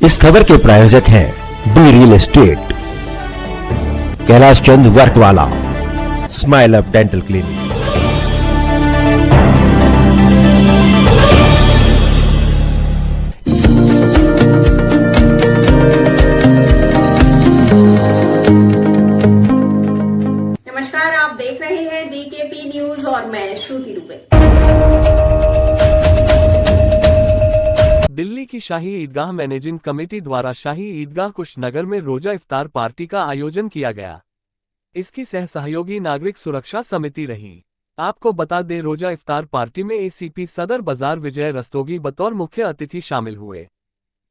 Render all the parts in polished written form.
इस खबर के प्रायोजक हैं D real estate, Kailash Chand work वाला, स्माइल अप डेंटल क्लिनिक। नमस्कार, आप देख रहे हैं डीकेपी न्यूज और मैं श्रुति दुबे। दिल्ली की शाही ईदगाह मैनेजिंग कमेटी द्वारा शाही ईदगाह कुशनगर में रोजा इफ्तार पार्टी का आयोजन किया गया। इसकी सह सहयोगी नागरिक सुरक्षा समिति रही। आपको बता दें, रोजा इफ्तार पार्टी में एसीपी सदर बाजार विजय रस्तोगी बतौर मुख्य अतिथि शामिल हुए।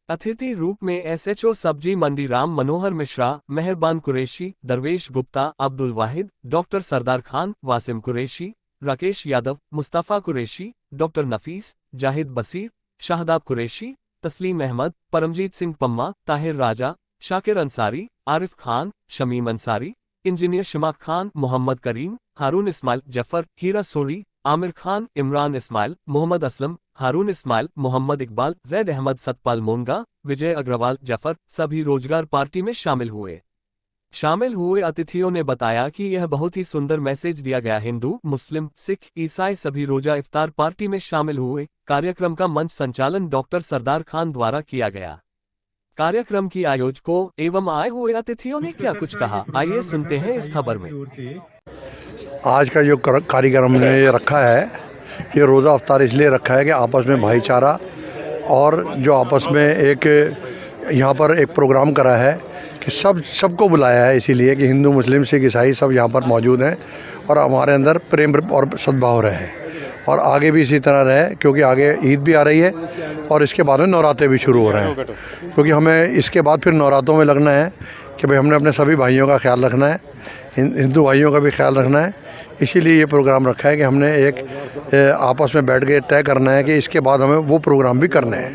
अतिथि रूप में एसएचओ सब्जी मंडी राम मनोहर मिश्रा, मेहरबान कुरैशी, दरवेश गुप्ता, अब्दुल वाहिद, डॉक्टर सरदार खान, वासिम कुरैशी, राकेश यादव, मुस्तफ़ा कुरैशी, डॉक्टर नफीस, जाहिद बसीर, शाहदाब कुरैशी, तस्लीम अहमद, परमजीत सिंह पम्मा, ताहिर राजा, शाकिर अंसारी, आरिफ खान, शमीम अंसारी, इंजीनियर शमाक खान, मोहम्मद करीम, हारून इस्माइल, जफर, हीरा सोरी, आमिर खान, इमरान इस्माइल, मोहम्मद असलम, हारून इस्माइल, मोहम्मद इकबाल, जैद अहमद, सतपाल मोनगा, विजय अग्रवाल, जफर सभी रोजगार पार्टी में शामिल हुए। शामिल हुए अतिथियों ने बताया कि यह बहुत ही सुंदर मैसेज दिया गया। हिंदू, मुस्लिम, सिख, ईसाई सभी रोजा इफ्तार पार्टी में शामिल हुए। कार्यक्रम का मंच संचालन डॉक्टर सरदार खान द्वारा किया गया। कार्यक्रम की आयोजकों एवं आए हुए अतिथियों ने क्या कुछ कहा, आइए सुनते हैं इस खबर में। आज का जो कार्यक्रम हमने रखा है, ये रोज़ा इफ्तार इसलिए रखा है कि आपस में भाईचारा और जो आपस में एक यहाँ पर एक प्रोग्राम करा है कि सबको बुलाया है, इसीलिए कि हिंदू, मुस्लिम, सिख, ईसाई सब यहाँ पर मौजूद हैं और हमारे अंदर प्रेम और सद्भाव रहे और आगे भी इसी तरह रहे, क्योंकि आगे ईद भी आ रही है और इसके बाद में नवरात्रे भी शुरू हो रहे हैं, क्योंकि हमें इसके बाद फिर नवरात्रों में लगना है कि भाई हमने अपने सभी भाइयों का ख्याल रखना है, हिंदू भाइयों का भी ख्याल रखना है। इसीलिए ये प्रोग्राम रखा है कि हमने एक आपस में बैठ के तय करना है कि इसके बाद हमें वो प्रोग्राम भी करने हैं।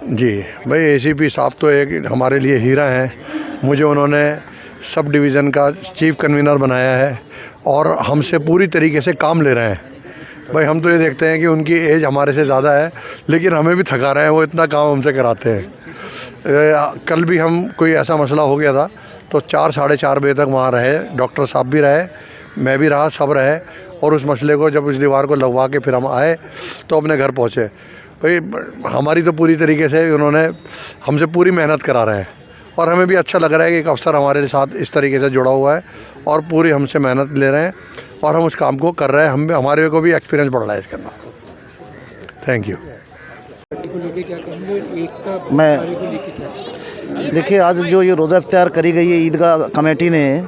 जी भाई, एसीपी साहब तो एक हमारे लिए हीरा हैं। मुझे उन्होंने सब डिवीज़न का चीफ कन्वीनर बनाया है और हमसे पूरी तरीके से काम ले रहे हैं। भाई हम तो ये देखते हैं कि उनकी एज हमारे से ज़्यादा है, लेकिन हमें भी थका रहे हैं, वो इतना काम हमसे कराते हैं। कल भी हम कोई ऐसा मसला हो गया था तो 4 साढ़े 4 बजे तक वहाँ रहे, डॉक्टर साहब भी रहे, मैं भी रहा, सब रहे, और उस मसले को जब उस दीवार को लगवा के फिर हम आए तो अपने घर पहुँचे। भाई हमारी तो पूरी तरीके से उन्होंने हमसे पूरी मेहनत करा रहे हैं और हमें भी अच्छा लग रहा है कि एक अफसर हमारे साथ इस तरीके से जुड़ा हुआ है और पूरी हमसे मेहनत ले रहे हैं और हम उस काम को कर रहे हैं। हम भी, हमारे को भी एक्सपीरियंस बढ़ रहा है इसके अंदर। Thank you. मैं देखिए, आज जो ये रोज़ा इफ्तार करी गई है ईदगाह कमेटी ने,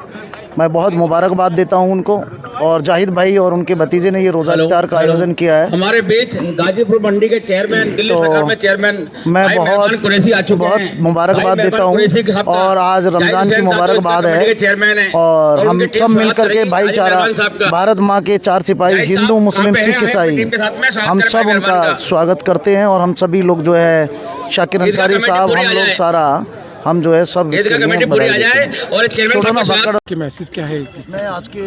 मैं बहुत मुबारकबाद देता हूं उनको, और जाहिद भाई और उनके भतीजे ने ये रोज़ा इफ्तार का आयोजन किया है। हमारे बीच गाजीपुर मंडी के चेयरमैन, दिल्ली सरकार में चेयरमैन, मैं बहुत मुबारकबाद देता हूं, और आज रमज़ान की मुबारकबाद है और हम सब मिलकर के भाईचारा, भारत माँ के 4 सिपाही, हिंदू, मुस्लिम, सिख, ईसाई, हम सब उनका स्वागत करते हैं। और हम सभी लोग जो है, शाकिर अंसारी साहब, हम लोग सारा हम जो है सब कमेटी पूरी आ जाए। और चेयरमैन के मैसेज क्या है? मैं आज के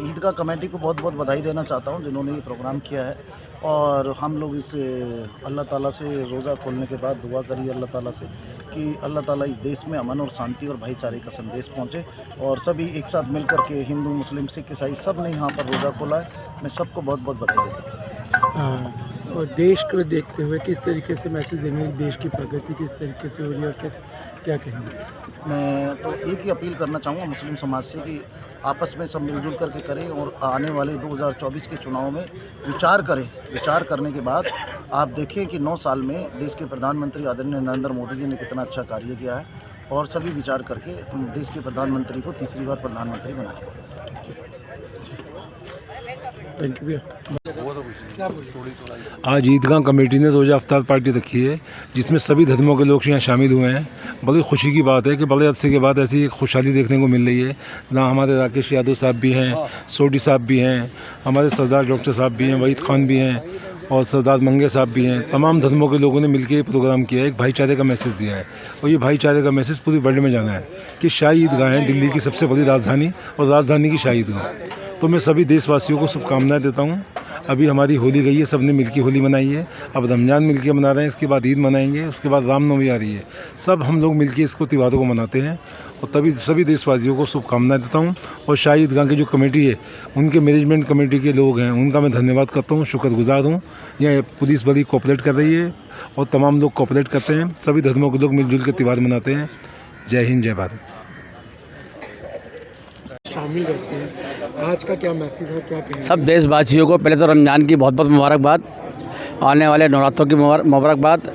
ईदगाह कमेटी को बहुत बहुत बधाई देना चाहता हूं जिन्होंने ये प्रोग्राम किया है। और हम लोग इस अल्लाह ताला से रोज़ा खोलने के बाद दुआ करिए अल्लाह ताला से कि अल्लाह ताला इस देश में अमन और शांति और भाईचारे का संदेश पहुंचे, और सभी एक साथ मिलकर के हिंदू, मुस्लिम, सिख, ईसाई सब ने यहाँ पर रोज़ा खोला है। मैं सबको बहुत बहुत बधाई देता हूँ। और देश को देखते हुए किस तरीके से मैसेज देंगे, देश की प्रगति किस तरीके से हो रही है और क्या कहेंगे? मैं तो एक ही अपील करना चाहूँगा मुस्लिम समाज से कि आपस में सब मिलजुल करके करें और आने वाले 2024 के चुनाव में विचार करें। विचार करने के बाद आप देखें कि 9 साल में देश के प्रधानमंत्री आदरणीय नरेंद्र मोदी जी ने कितना अच्छा कार्य किया है, और सभी विचार करके देश के प्रधानमंत्री को तीसरी बार प्रधानमंत्री बनाएं। Thank you. आज ईदगाह कमेटी ने रोज़ा इफ्तार पार्टी रखी है, जिसमें सभी धर्मों के लोग यहाँ शामिल हुए हैं। बड़ी खुशी की बात है कि बड़े अरसे के बाद ऐसी खुशहाली देखने को मिल रही है। ना हमारे राकेश यादव साहब भी हैं, सोडी साहब भी हैं, हमारे सरदार डॉक्टर साहब भी हैं, वहीद खान भी हैं, और सरदार मंगे साहब भी हैं। तमाम धर्मों के लोगों ने मिलकर ये प्रोग्राम किया है, एक भाईचारे का मैसेज दिया है। और ये भाईचारे का मैसेज पूरी वर्ल्ड में जाना है कि शाही ईदगाह है दिल्ली की सबसे बड़ी राजधानी और राजधानी की शाही ईदगाह। तो मैं सभी देशवासियों को शुभकामनाएं देता हूँ। अभी हमारी होली गई है, सबने मिलकर होली मनाई है, अब रमज़ान मिलकर मना रहे हैं, इसके बाद ईद मनाएंगे, उसके बाद रामनवमी आ रही है। सब हम लोग मिलकर इसको त्योहारों को मनाते हैं और तभी सभी देशवासियों को शुभकामनाएं देता हूँ। और शाही ईदगाह की जो कमेटी है, उनके मैनेजमेंट कमेटी के लोग हैं, उनका मैं धन्यवाद करता हूँ, शुक्रगुजार हूँ। यह पुलिस बड़ी कोऑपरेट कर रही है और तमाम लोग कोऑपरेट करते हैं। सभी धर्मों के लोग मिलजुल के त्यौहार मनाते हैं। जय हिंद, जय भारत। शामिल रहते हैं, आज का क्या मैसेज है, क्या कहेंगे? सब देशवासियों को पहले तो रमज़ान की बहुत बहुत मुबारकबाद, आने वाले नवरात्रों की मुबारकबाद।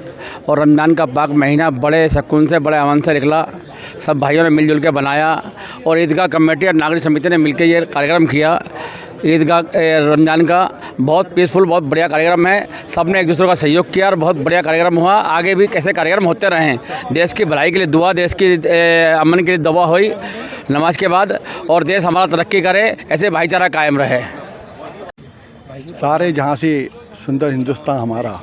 और रमज़ान का पाक महीना बड़े सुकून से, बड़े अमन से निकला। सब भाइयों ने मिलजुल के बनाया और ईदगाह कमेटी और नागरिक समिति ने मिलकर ये कार्यक्रम किया। ईदगाह रमज़ान का बहुत पीसफुल, बहुत बढ़िया कार्यक्रम है। सब ने एक दूसरे का सहयोग किया और बहुत बढ़िया कार्यक्रम हुआ। आगे भी कैसे कार्यक्रम होते रहें। देश की भलाई के लिए दुआ, देश की अमन के लिए दुआ हुई नमाज के बाद, और देश हमारा तरक्की करे, ऐसे भाईचारा कायम रहे। सारे जहाँ से सुंदर हिंदुस्तान हमारा,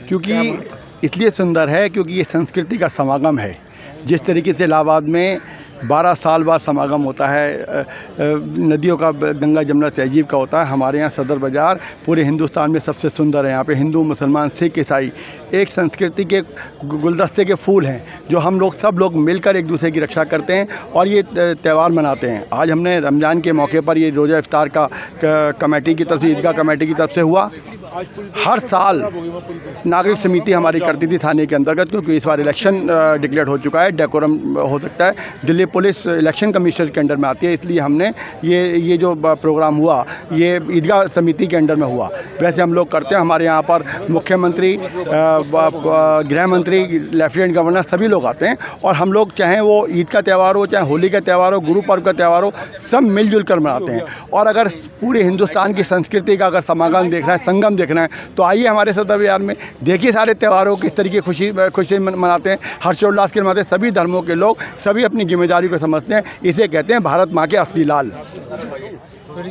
क्योंकि इसलिए सुंदर है क्योंकि ये संस्कृति का समागम है। जिस तरीके से इलाहाबाद में 12 साल बाद समागम होता है, नदियों का, गंगा जमुना तहजीब का होता है, हमारे यहाँ सदर बाज़ार पूरे हिंदुस्तान में सबसे सुंदर है। यहाँ पे हिंदू, मुसलमान, सिख, ईसाई एक संस्कृति के गुलदस्ते के फूल हैं जो हम लोग सब लोग मिलकर एक दूसरे की रक्षा करते हैं और ये त्यौहार मनाते हैं। आज हमने रमज़ान के मौके पर ये रोज़ा इफ्तार का कमेटी की तरफ से, ईदगाह कमेटी की तरफ से हुआ। हर साल नागरिक समिति हमारी करती थी थाने के अंतर्गत, क्योंकि इस बार इलेक्शन डिक्लेयर हो चुका है, डेकोरम हो सकता है, दिल्ली पुलिस इलेक्शन कमीशन के अंडर में आती है, इसलिए हमने ये जो प्रोग्राम हुआ ये ईदगाह समिति के अंडर में हुआ। वैसे हम लोग करते हैं, हमारे यहाँ पर मुख्यमंत्री, गृह मंत्री, लेफ्टिनेंट गवर्नर सभी लोग आते हैं और हम लोग चाहे वो ईद का त्यौहार हो, चाहे होली का त्यौहार हो, गुरु पर्व का त्यौहार हो, सब मिलजुल कर मनाते हैं। और अगर पूरे हिंदुस्तान की संस्कृति का अगर समागम देखना है, संगम देखना है, तो आइए हमारे सदर बाज़ार में, देखिए सारे त्यौहारों किस तरीके खुशी मनाते हैं, हर्षोल्लास के मनाते हैं। सभी धर्मों के लोग सभी अपनी जिम्मेदारी को समझते हैं। इसे कहते हैं भारत माँ के असली लाल।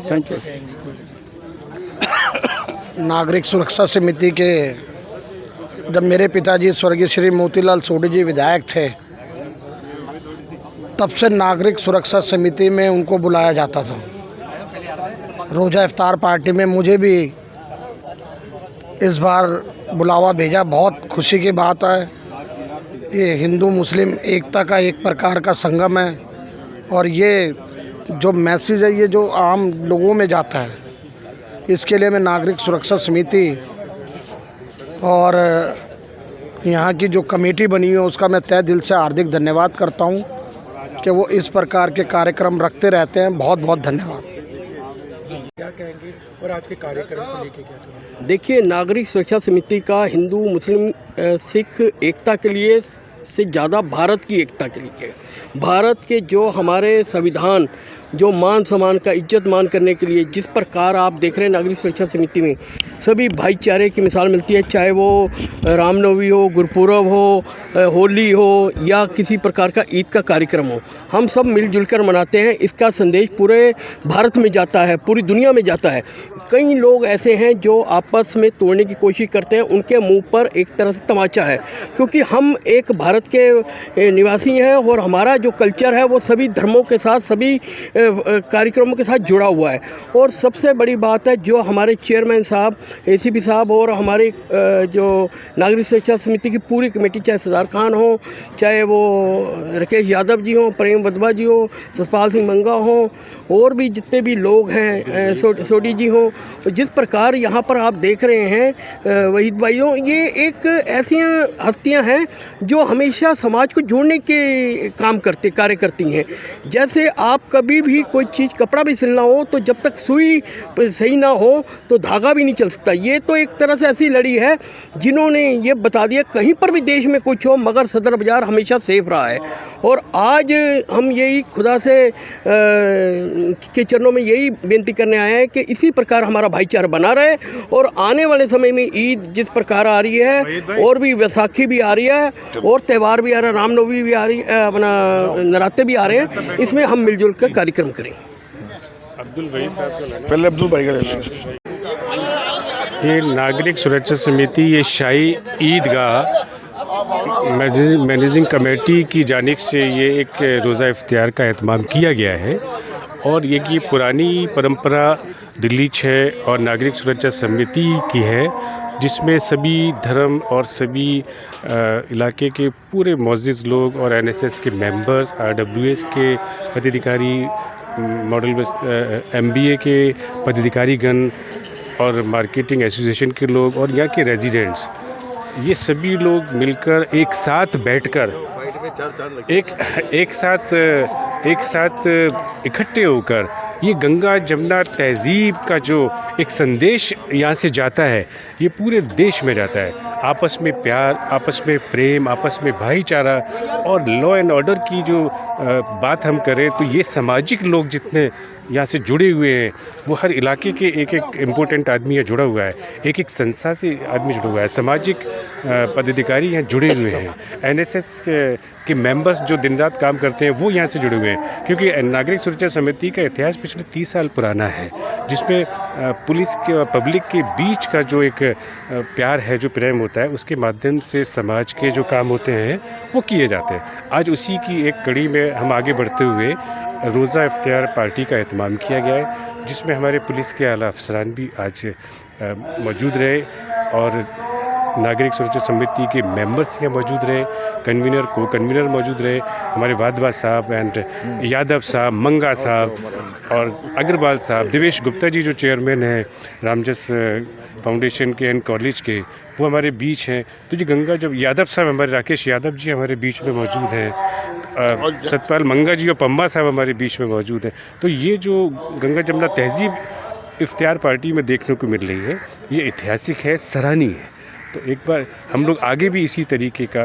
Thank you. नागरिक सुरक्षा समिति के जब मेरे पिताजी स्वर्गीय श्री मोतीलाल सोढी जी विधायक थे, तब से नागरिक सुरक्षा समिति में उनको बुलाया जाता था। रोज़ा इफ्तार पार्टी में मुझे भी इस बार बुलावा भेजा, बहुत खुशी की बात है। ये हिंदू मुस्लिम एकता का एक प्रकार का संगम है और ये जो मैसेज है ये जो आम लोगों में जाता है, इसके लिए मैं नागरिक सुरक्षा समिति और यहाँ की जो कमेटी बनी है उसका मैं तहे दिल से हार्दिक धन्यवाद करता हूँ कि वो इस प्रकार के कार्यक्रम रखते रहते हैं। बहुत बहुत धन्यवाद। क्या कहेंगे और आज के कार्यक्रम को लेके क्या कहेंगे? देखिए, नागरिक सुरक्षा समिति का हिंदू मुस्लिम सिख एकता के लिए से ज़्यादा भारत की एकता के लिए, भारत के जो हमारे संविधान, जो मान सम्मान का इज्जत मान करने के लिए जिस प्रकार आप देख रहे हैं नागरिक सुरक्षा समिति में सभी भाईचारे की मिसाल मिलती है। चाहे वो रामनवमी हो, गुरपुरब हो, होली हो या किसी प्रकार का ईद का कार्यक्रम हो, हम सब मिलजुल कर मनाते हैं। इसका संदेश पूरे भारत में जाता है, पूरी दुनिया में जाता है। कई लोग ऐसे हैं जो आपस में तोड़ने की कोशिश करते हैं, उनके मुंह पर एक तरह से तमाचा है, क्योंकि हम एक भारत के निवासी हैं और हमारा जो कल्चर है वो सभी धर्मों के साथ, सभी कार्यक्रमों के साथ जुड़ा हुआ है। और सबसे बड़ी बात है, जो हमारे चेयरमैन साहब, एसीपी साहब और हमारे जो नागरिक सुरक्षा समिति की पूरी कमेटी, चाहे सरदार खान हो, चाहे वो राकेश यादव जी हों, प्रेम वधवा जी हो, सतपाल सिंह मंगा हो, और भी जितने भी लोग हैं, सोडी जी हों, जिस प्रकार यहाँ पर आप देख रहे हैं वहीद भाइयों, ये एक ऐसी हस्तियाँ हैं जो हमेशा समाज को जोड़ने के कार्य करती हैं। जैसे आप कभी भी कोई चीज़, कपड़ा भी सिलना हो तो जब तक सुई सही ना हो तो धागा भी नहीं चल सकता। ये तो एक तरह से ऐसी लड़ी है जिन्होंने ये बता दिया कहीं पर भी देश में कुछ हो मगर सदर बाज़ार हमेशा सेफ रहा है। और आज हम यही खुदा से के चरणों में यही बेनती करने आए हैं कि इसी प्रकार हमारा भाईचारा बना रहे और आने वाले समय में ईद जिस प्रकार आ रही है और भी वैसाखी भी आ रही है और त्यौहार भी आ रहा है, रामनवमी भी आ रही है, अपना नराते भी आ रहे हैं, इसमें हम मिलजुल कर कार्यक्रम करें। पहले अब्दुल भाई का ये नागरिक सुरक्षा समिति ये शाही ईदगाह मैनेजिंग कमेटी की जानिब से ये एक रोज़ा इफ्तियार का एहतमाम किया गया है और ये की पुरानी परंपरा दिल्ली 6 और नागरिक सुरक्षा समिति की है, जिसमें सभी धर्म और सभी इलाके के पूरे मुअज़्ज़िज़ लोग और एनएसएस के मेंबर्स, आरडब्ल्यूएस के पदाधिकारी, मॉडल एमबीए के पदाधिकारीगण और मार्केटिंग एसोसिएशन के लोग और यहाँ के रेजिडेंट्स, ये सभी लोग मिलकर एक साथ बैठकर एक साथ इकट्ठे होकर ये गंगा जमुना तहज़ीब का जो एक संदेश यहाँ से जाता है, ये पूरे देश में जाता है। आपस में प्यार, आपस में प्रेम, आपस में भाईचारा और लॉ एंड ऑर्डर की जो बात हम करें तो ये सामाजिक लोग जितने यहाँ से जुड़े हुए हैं, वो हर इलाके के एक एक इम्पोर्टेंट आदमी यहाँ जुड़ा हुआ है, एक एक संस्था से आदमी जुड़ा हुआ है, सामाजिक पदाधिकारी यहाँ जुड़े हुए हैं, एनएसएस के मेंबर्स जो दिन रात काम करते हैं वो यहाँ से जुड़े हुए हैं। क्योंकि नागरिक सुरक्षा समिति का इतिहास पिछले 30 साल पुराना है, जिसमें पुलिस के और पब्लिक के बीच का जो एक प्यार है, जो प्रेम होता है, उसके माध्यम से समाज के जो काम होते हैं वो किए जाते हैं। आज उसी की एक कड़ी में हम आगे बढ़ते हुए रोज़ा इफ्तियार पार्टी का एहतमाम किया गया है, जिसमें हमारे पुलिस के आला अफसरान भी आज मौजूद रहे और नागरिक सुरक्षा समिति के मेंबर्स यहाँ मौजूद रहे, कन्वीनर को कन्वीनर मौजूद रहे, हमारे वाधवा साहब एंड यादव साहब, मंगा साहब और अग्रवाल साहब, देवेश गुप्ता जी जो चेयरमैन हैं रामजस फाउंडेशन के एंड कॉलेज के, वो हमारे बीच हैं। तो जी गंगा जब यादव साहब, हमारे राकेश यादव जी हमारे बीच में मौजूद हैं, सतपाल मंगा जी और पम्बा साहब हमारे बीच में मौजूद हैं। तो ये जो गंगा जमुना तहज़ीब इफ्तियार पार्टी में देखने को मिल रही है, ये ऐतिहासिक है, सराहनीय है। तो एक बार हम लोग आगे भी इसी तरीके का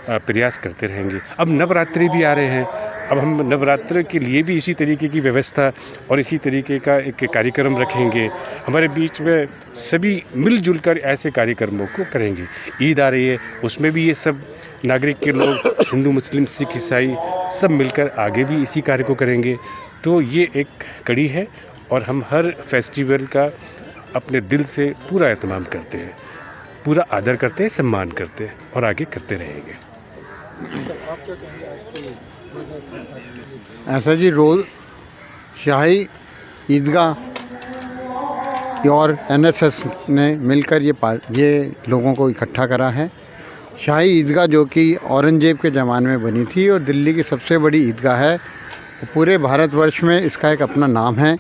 प्रयास करते रहेंगे। अब नवरात्रि भी आ रहे हैं, अब हम नवरात्र के लिए भी इसी तरीके की व्यवस्था और इसी तरीके का एक कार्यक्रम रखेंगे। हमारे बीच में सभी मिलजुल कर ऐसे कार्यक्रमों को करेंगे। ईद आ रही है, उसमें भी ये सब नागरिक के लोग, हिंदू, मुस्लिम, सिख, ईसाई सब मिलकर आगे भी इसी कार्य को करेंगे। तो ये एक कड़ी है और हम हर फेस्टिवल का अपने दिल से पूरा एहतमाम करते हैं, पूरा आदर करते हैं, सम्मान करते हैं और आगे करते रहेंगे। ऐसा जी, रोज़ शाही ईदगाह और एनएसएस ने मिलकर ये लोगों को इकट्ठा करा है। शाही ईदगाह जो कि औरंगजेब के ज़माने में बनी थी और दिल्ली की सबसे बड़ी ईदगाह है, पूरे भारतवर्ष में इसका एक अपना नाम है।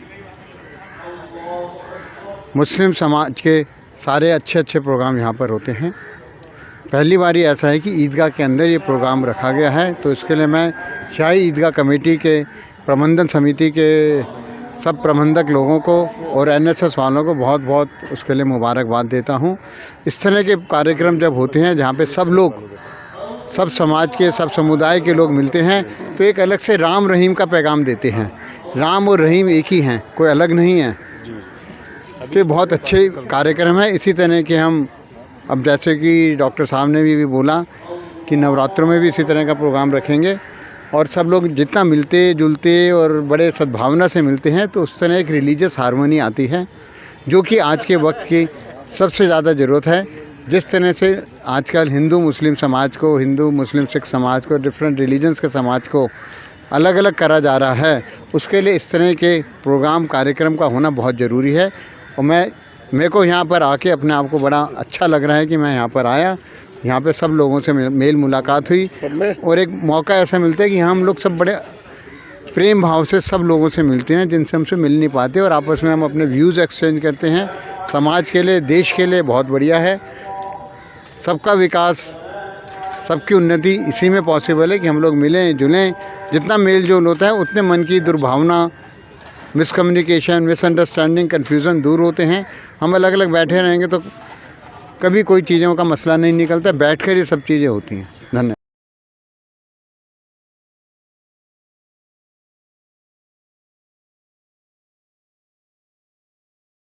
मुस्लिम समाज के सारे अच्छे अच्छे प्रोग्राम यहाँ पर होते हैं। पहली बारी ऐसा है कि ईदगाह के अंदर ये प्रोग्राम रखा गया है, तो इसके लिए मैं शाही ईदगाह कमेटी के प्रबंधन समिति के सब प्रबंधक लोगों को और एनएसएस वालों को बहुत बहुत उसके लिए मुबारकबाद देता हूँ। इस तरह के कार्यक्रम जब होते हैं जहाँ पे सब लोग, सब समाज के, सब समुदाय के लोग मिलते हैं, तो एक अलग से राम रहीम का पैगाम देते हैं। राम और रहीम एक ही हैं, कोई अलग नहीं है। तो ये बहुत अच्छे कार्यक्रम है। इसी तरह के हम अब जैसे कि डॉक्टर साहब ने भी बोला कि नवरात्रों में भी इसी तरह का प्रोग्राम रखेंगे और सब लोग जितना मिलते जुलते और बड़े सद्भावना से मिलते हैं, तो उस तरह एक रिलीजियस हार्मनी आती है, जो कि आज के वक्त की सबसे ज़्यादा ज़रूरत है। जिस तरह से आजकल हिंदू मुस्लिम समाज को, हिंदू मुस्लिम सिख समाज को, डिफरेंट रिलीजन्स के समाज को अलग अलग करा जा रहा है, उसके लिए इस तरह के प्रोग्राम कार्यक्रम का होना बहुत ज़रूरी है। और मेरे को यहाँ पर आके अपने आप को बड़ा अच्छा लग रहा है कि मैं यहाँ पर आया, यहाँ पे सब लोगों से मेल मुलाकात हुई और एक मौका ऐसा मिलता है कि हम लोग सब बड़े प्रेम भाव से सब लोगों से मिलते हैं जिनसे हमसे मिल नहीं पाते, और आपस में हम अपने व्यूज़ एक्सचेंज करते हैं। समाज के लिए, देश के लिए बहुत बढ़िया है। सबका विकास, सबकी उन्नति इसी में पॉसिबल है कि हम लोग मिलें जुलें। जितना मेल जोल होता है उतने मन की दुर्भावना, मिसकम्युनिकेशन, मिसअंडरस्टैंडिंग, कन्फ्यूज़न दूर होते हैं। हम अलग अलग बैठे रहेंगे तो कभी कोई चीज़ों का मसला नहीं निकलता, बैठकर ये सब चीज़ें होती हैं। धन्यवाद।